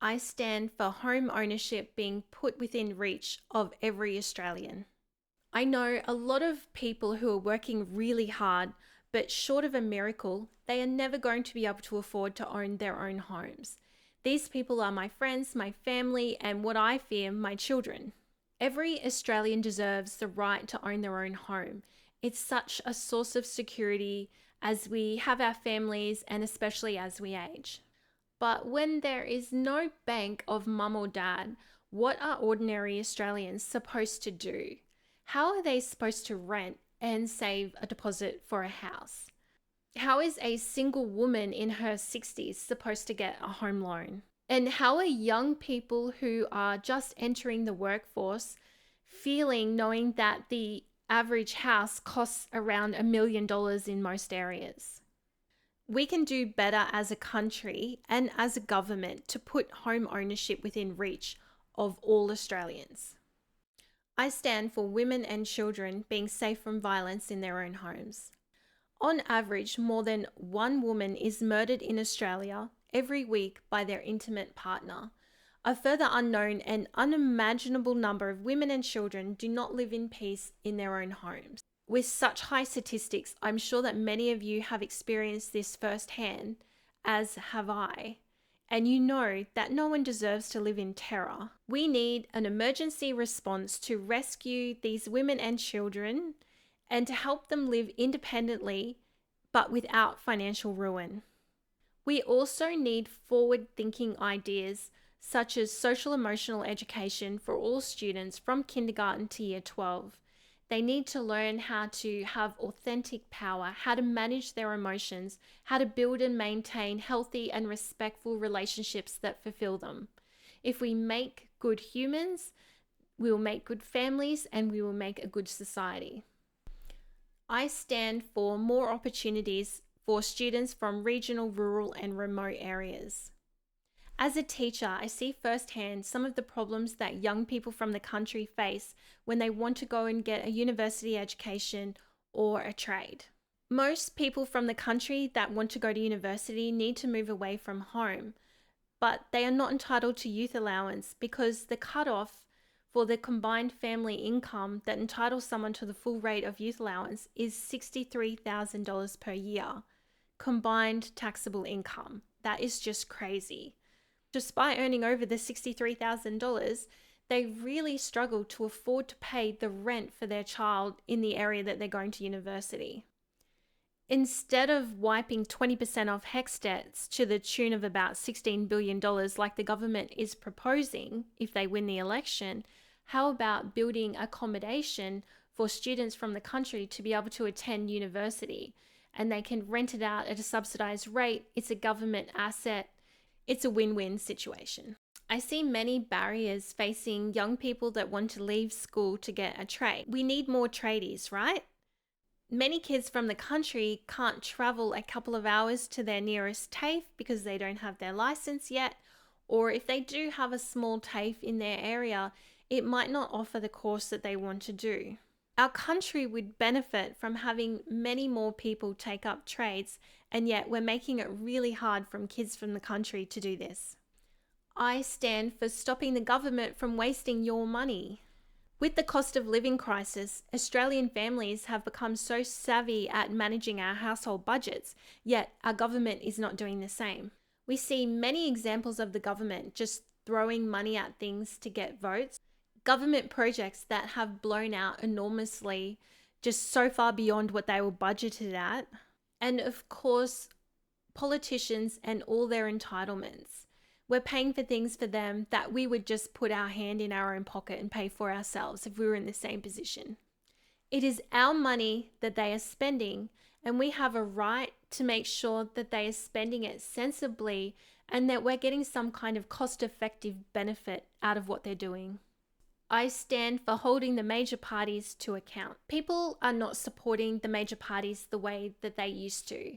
I stand for home ownership being put within reach of every Australian. I know a lot of people who are working really hard, but short of a miracle, they are never going to be able to afford to own their own homes. These people are my friends, my family, and what I fear, my children. Every Australian deserves the right to own their own home. It's such a source of security as we have our families and especially as we age. But when there is no bank of mum or dad, what are ordinary Australians supposed to do? How are they supposed to rent and save a deposit for a house? How is a single woman in her 60s supposed to get a home loan? And how are young people who are just entering the workforce feeling knowing that the average house costs around $1 million in most areas? We can do better as a country and as a government to put home ownership within reach of all Australians. I stand for women and children being safe from violence in their own homes. On average, more than one woman is murdered in Australia every week by their intimate partner. A further unknown and unimaginable number of women and children do not live in peace in their own homes. With such high statistics, I'm sure that many of you have experienced this firsthand, as have I. And you know that no one deserves to live in terror. We need an emergency response to rescue these women and children and to help them live independently but without financial ruin. We also need forward-thinking ideas such as social emotional education for all students from kindergarten to year 12. They need to learn how to have authentic power, how to manage their emotions, how to build and maintain healthy and respectful relationships that fulfill them. If we make good humans, we will make good families and we will make a good society. I stand for more opportunities for students from regional, rural, and remote areas. As a teacher, I see firsthand some of the problems that young people from the country face when they want to go and get a university education or a trade. Most people from the country that want to go to university need to move away from home, but they are not entitled to youth allowance because the cutoff for the combined family income that entitles someone to the full rate of youth allowance is $63,000 per year, combined taxable income. That is just crazy. Despite earning over the $63,000, they really struggle to afford to pay the rent for their child in the area that they're going to university. Instead of wiping 20% off HECS debts to the tune of about $16 billion like the government is proposing if they win the election, how about building accommodation for students from the country to be able to attend university? And they can rent it out at a subsidized rate. It's a government asset. It's a win-win situation. I see many barriers facing young people that want to leave school to get a trade. We need more tradies, right? Many kids from the country can't travel a couple of hours to their nearest TAFE because they don't have their license yet, or if they do have a small TAFE in their area, it might not offer the course that they want to do. Our country would benefit from having many more people take up trades, and yet we're making it really hard for kids from the country to do this. I stand for stopping the government from wasting your money. With the cost of living crisis, Australian families have become so savvy at managing our household budgets, yet our government is not doing the same. We see many examples of the government just throwing money at things to get votes. Government projects that have blown out enormously, just so far beyond what they were budgeted at. And of course, politicians and all their entitlements. We're paying for things for them that we would just put our hand in our own pocket and pay for ourselves if we were in the same position. It is our money that they are spending, and we have a right to make sure that they are spending it sensibly and that we're getting some kind of cost-effective benefit out of what they're doing. I stand for holding the major parties to account. People are not supporting the major parties the way that they used to.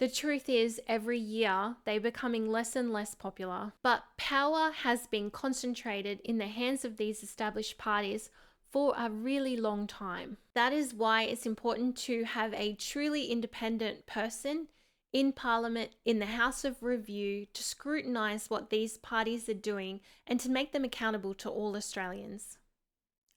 The truth is, every year they're becoming less and less popular, but power has been concentrated in the hands of these established parties for a really long time. That is why it's important to have a truly independent person in Parliament, in the House of Review, to scrutinise what these parties are doing and to make them accountable to all Australians.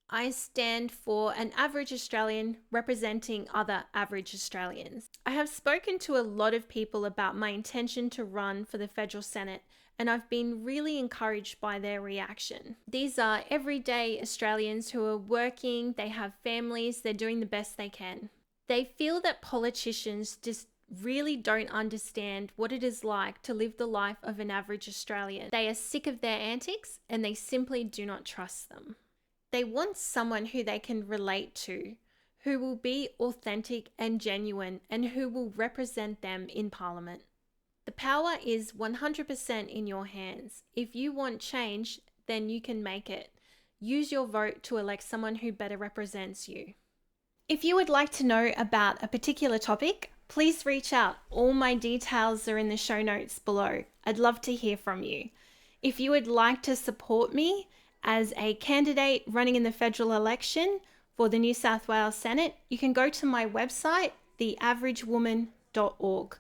I stand for an average Australian representing other average Australians. I have spoken to a lot of people about my intention to run for the Federal Senate, and I've been really encouraged by their reaction. These are everyday Australians who are working, they have families, they're doing the best they can. They feel that politicians just really don't understand what it is like to live the life of an average Australian. They are sick of their antics and they simply do not trust them. They want someone who they can relate to, who will be authentic and genuine, and who will represent them in Parliament. The power is 100% in your hands. If you want change, then you can make it. Use your vote to elect someone who better represents you. If you would like to know about a particular topic, please reach out. All my details are in the show notes below. I'd love to hear from you. If you would like to support me as a candidate running in the federal election for the New South Wales Senate, you can go to my website, theaveragewoman.org.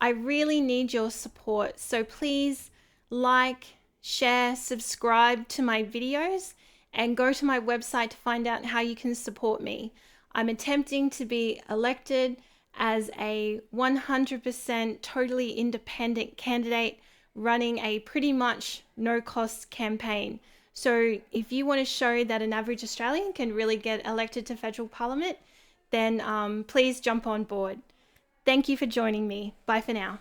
I really need your support, so please like, share, subscribe to my videos, and go to my website to find out how you can support me. I'm attempting to be elected as a 100% totally independent candidate running a pretty much no-cost campaign. So if you want to show that an average Australian can really get elected to federal parliament, then please jump on board. Thank you for joining me. Bye for now.